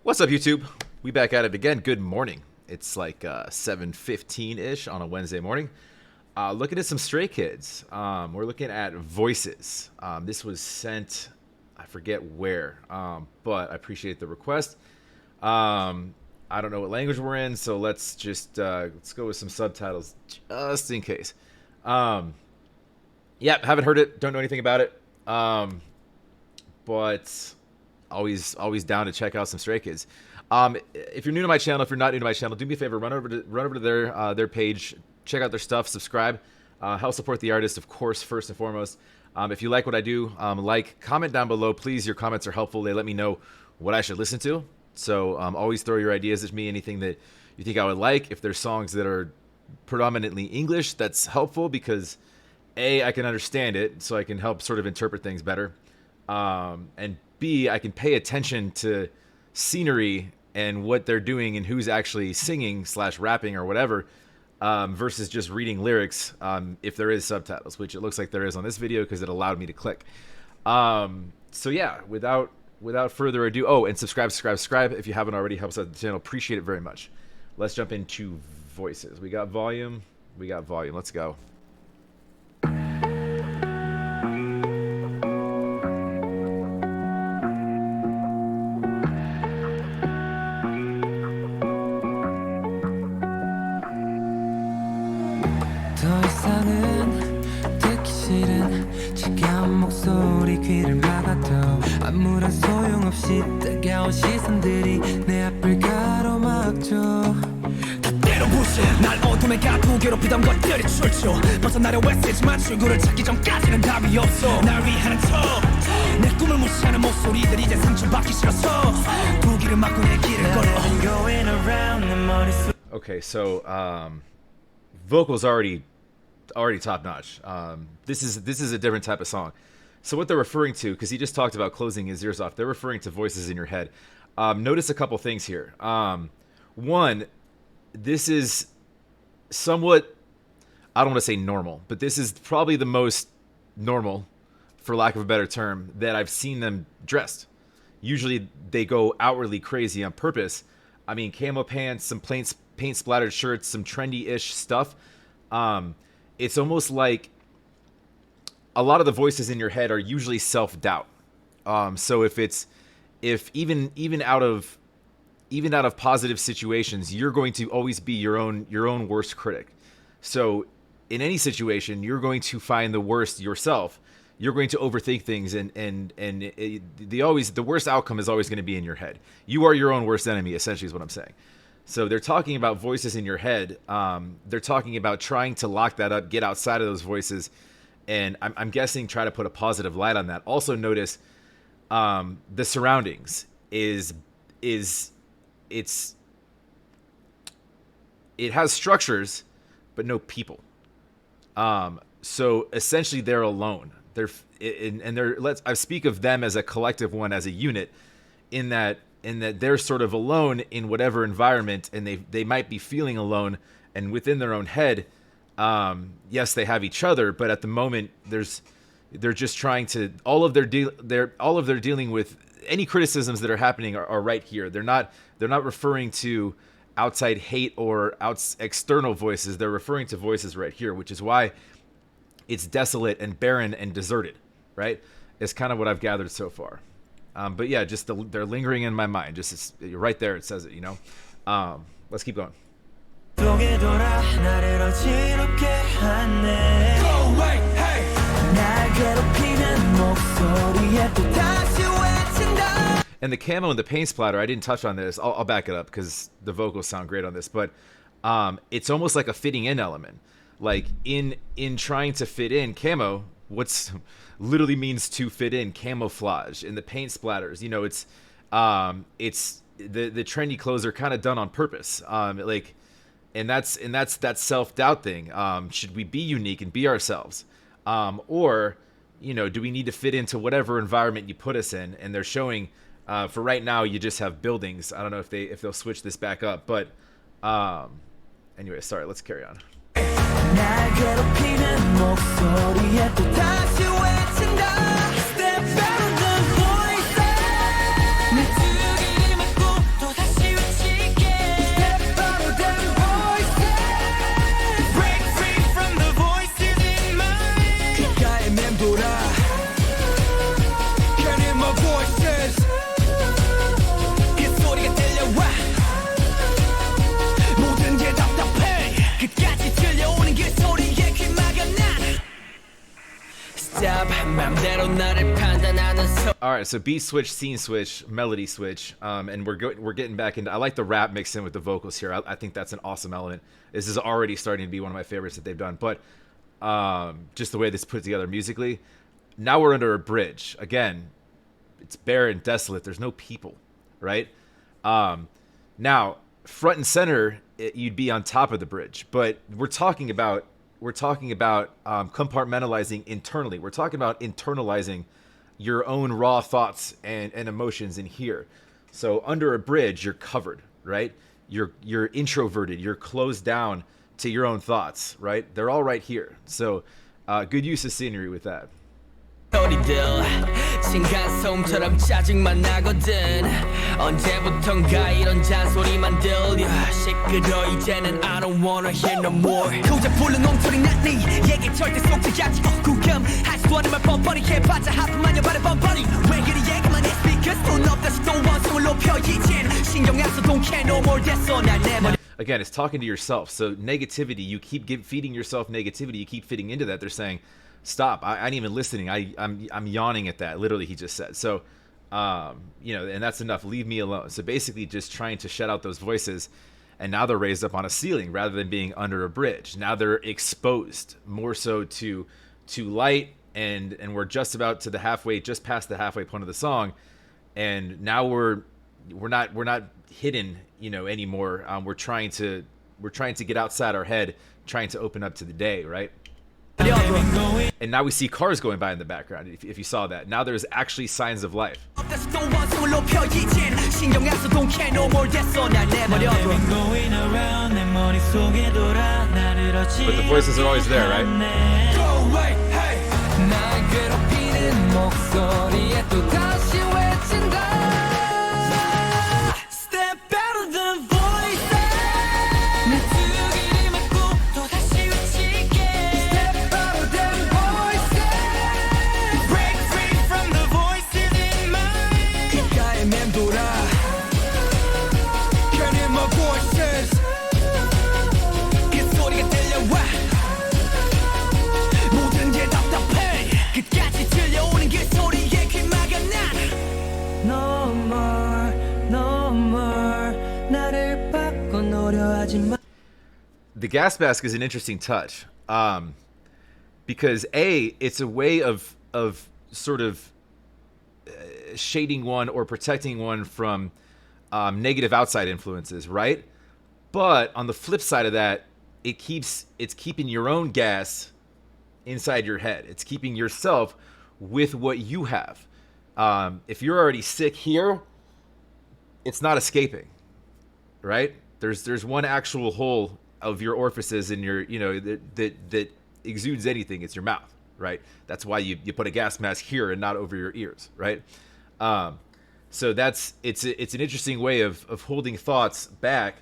What's up, YouTube? We back at it again. Good morning. It's like 7:15-ish on a Wednesday morning. Looking at some Stray Kids. We're looking at Voices. This was sent, I forget where, but I appreciate the request. I don't know what language we're in, so let's just let's go with some subtitles just in case. Yeah, haven't heard it. Don't know anything about it. But always down to check out some Stray Kids. If you're new to my channel, if you're not new to my channel, do me a favor, run over to their page, check out their stuff, subscribe, help support the artist, of course, first and foremost. If you like what I do, comment down below, please. Your comments are helpful. They let me know what I should listen to. So always throw your ideas at me, anything that you think I would like. If there's songs that are predominantly English, that's helpful because A, I can understand it, so I can help sort of interpret things better. And B, I can pay attention to scenery and what they're doing and who's actually singing / rapping or whatever, versus just reading lyrics if there is subtitles, which it looks like there is on this video because it allowed me to click. So yeah, without further ado, oh, and subscribe if you haven't already. Helps out the channel. Appreciate it very much. Let's jump into Voices. We got volume. Let's go. 더 이상은 듣기 싫은 차가운 목소리 귀를 막아도 아무런 소용없이 따가운 시선들이 내 앞을 가로막죠. 때로 부신 날 어둠에 가두고 괴롭히던 것들이 출처 벗어나려 애쓰지만 출구를 찾기 전까지는 답이 없어. 날 위하는 척내 꿈을 무시하는 목소리들이 이제 상처받기 싫어서 두 길을 막고 내 길을 걸어. Okay, so vocals already top notch. This is a different type of song. So what they're referring to, because he just talked about closing his ears off, they're referring to voices in your head. Notice a couple things here. One, this is somewhat, I don't want to say normal, but this is probably the most normal, for lack of a better term, that I've seen them dressed. Usually they go outwardly crazy on purpose. I mean, camo pants, some paint splattered shirts, some trendy-ish stuff. It's almost like a lot of the voices in your head are usually self-doubt. So if even out of positive situations, you're going to always be your own worst critic. So in any situation, you're going to find the worst yourself. You're going to overthink things, and the worst outcome is always going to be in your head. You are your own worst enemy, essentially, is what I'm saying. So they're talking about voices in your head. They're talking about trying to lock that up, get outside of those voices, and I'm guessing try to put a positive light on that. Also notice the surroundings it has structures, but no people. So essentially, they're alone. I speak of them as a collective one, as a unit, in that they're sort of alone in whatever environment, and they might be feeling alone, and within their own head, yes, they have each other, but at the moment they're just trying to, all of their dealing with any criticisms that are happening are right here. They're not referring to outside hate or external voices. They're referring to voices right here, which is why it's desolate and barren and deserted, right? It's kind of what I've gathered so far. But yeah, just they're lingering in my mind. Just right there, it says it, you know. Let's keep going. And the camo and the paint splatter, I didn't touch on this. I'll back it up because the vocals sound great on this. But it's almost like a fitting in element. Like in trying to fit in camo, what's literally means to fit in, camouflage, and the paint splatters, you know, it's the trendy clothes are kind of done on purpose, like, and that's that self-doubt thing. Should we be unique and be ourselves, or, you know, do we need to fit into whatever environment you put us in? And they're showing, for right now, you just have buildings. I don't know if they'll switch this back up, but anyway, sorry, let's carry on. All right, so beat switch, scene switch, melody switch, and we're getting back into. I like the rap mixed in with the vocals here. I think that's an awesome element. This is already starting to be one of my favorites that they've done. But just the way this put together musically. Now we're under a bridge again. It's bare and desolate. There's no people, right? Now front and center, you'd be on top of the bridge, but we're talking about compartmentalizing internally. We're talking about internalizing your own raw thoughts and emotions in here. So under a bridge, you're covered, right? You're introverted. You're closed down to your own thoughts, right? They're all right here. So good use of scenery with that. 층간소음처럼 짜증만 나거든 언제부턴가 이런 잔소리만 들려 시끄러 이제는 I don't wanna hear no more 고작 불른 엉터리 난네 얘기 절대 속지 않지 구금할 수 없는 말 뻔뻔히 해봤자 하품하냐 말해 뻔뻔히 왜 그리 얘기만 해 speakers 돈 없다시 또 원성을 높여 이젠 신경 안 써 don't care no more 됐어 날 내버려. Again, it's talking to yourself. So negativity, you keep feeding yourself negativity. You keep fitting into that. They're saying, stop. I ain't even listening. I'm yawning at that. Literally, he just said. So, and that's enough. Leave me alone. So basically just trying to shut out those voices. And now they're raised up on a ceiling rather than being under a bridge. Now they're exposed more so to light. And we're just past the halfway point of the song. And now we're not hidden, anymore. We're trying to get outside our head, trying to open up to the day, right? And now we see cars going by in the background. If you saw that, now there's actually signs of life. But the voices are always there, right? The gas mask is an interesting touch, because it's a way of sort of shading one or protecting one from negative outside influences, right? But on the flip side of that, it's keeping your own gas inside your head. It's keeping yourself with what you have. If you're already sick here, it's not escaping, right? There's one actual hole of your orifices in your, that exudes anything. It's your mouth, right? That's why you put a gas mask here and not over your ears, right? So it's an interesting way of holding thoughts back,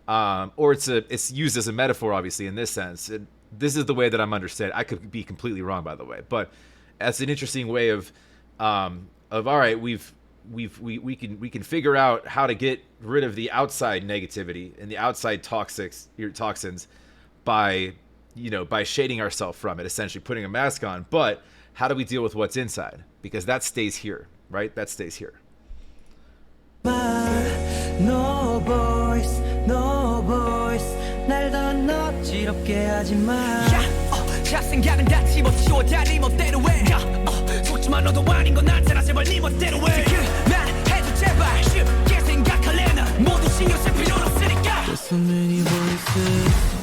or it's used as a metaphor, obviously, in this sense. This is the way that I'm understanding. I could be completely wrong, by the way, but that's an interesting way of all right, we can figure out how to get rid of the outside negativity and the outside toxins by shading ourselves from it, essentially putting a mask on. But how do we deal with what's inside? Because that stays here, right? That stays here. No voice, no voice. 날 더 너지럽게 하지 마. 자생각은 다 집어치워 다네 멋대로 해. 속지만 너도 아닌 건 알잖아. 제발 네 멋대로 해. 난 해줘 제발 쉽게 생각할래. 나 모두 신경 쓸 필요는 없으니까. There's so many voices.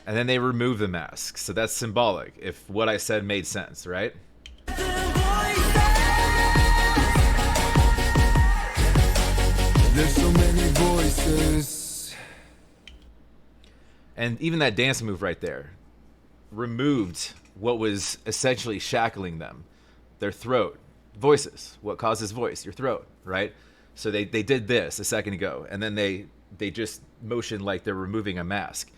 And then they remove the mask. So that's symbolic, if what I said made sense, right? There's so many voices. And even that dance move right there removed what was essentially shackling them. Their throat. Voices. What causes voice? Your throat, right? So they did this a second ago, and then they just motioned like they're removing a mask.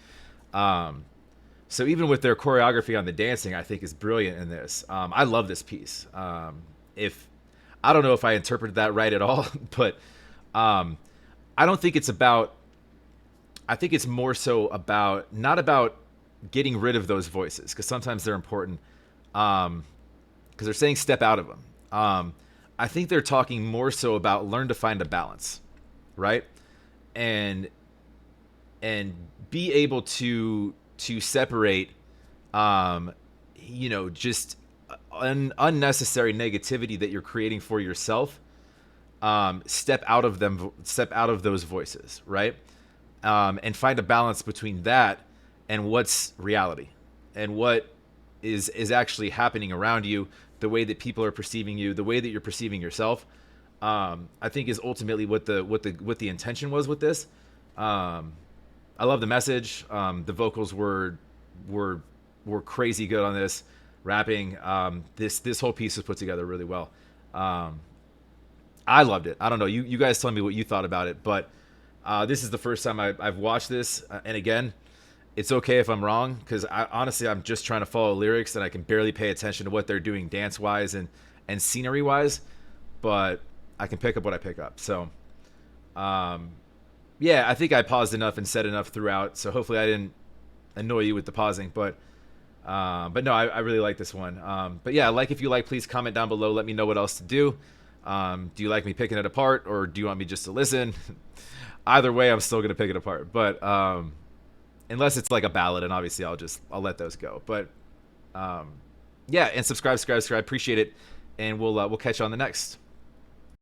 So even with their choreography on the dancing, I think is brilliant in this. I love this piece. If I don't know if I interpreted that right at all, but um, I don't think it's about. I think it's more so about not about getting rid of those voices because sometimes they're important. Because they're saying step out of them. I think they're talking more so about learn to find a balance, right? And and be able to separate, um, just unnecessary negativity that you're creating for yourself. Step out of them. Step out of those voices, right? And find a balance between that and what's reality and what is actually happening around you, the way that people are perceiving you, the way that you're perceiving yourself. I think is ultimately what the intention was with this. Um, I love the message. The vocals were were crazy good on this. Rapping. This whole piece was put together really well. Um, I loved it. I don't know. You guys tell me what you thought about it, but this is the first time I've watched this, and again, it's okay if I'm wrong because honestly I'm just trying to follow lyrics and I can barely pay attention to what they're doing dance wise and scenery wise, but I can pick up what I pick up. So, um, yeah, I think I paused enough and said enough throughout. So hopefully I didn't annoy you with the pausing, but no, I really like this one. But yeah, like if you like, please comment down below. Let me know what else to do. Do you like me picking it apart or do you want me just to listen? Either way, I'm still gonna pick it apart. But unless it's like a ballad, and obviously I'll let those go. But um, yeah, and subscribe. Appreciate it, and we'll catch you on the next.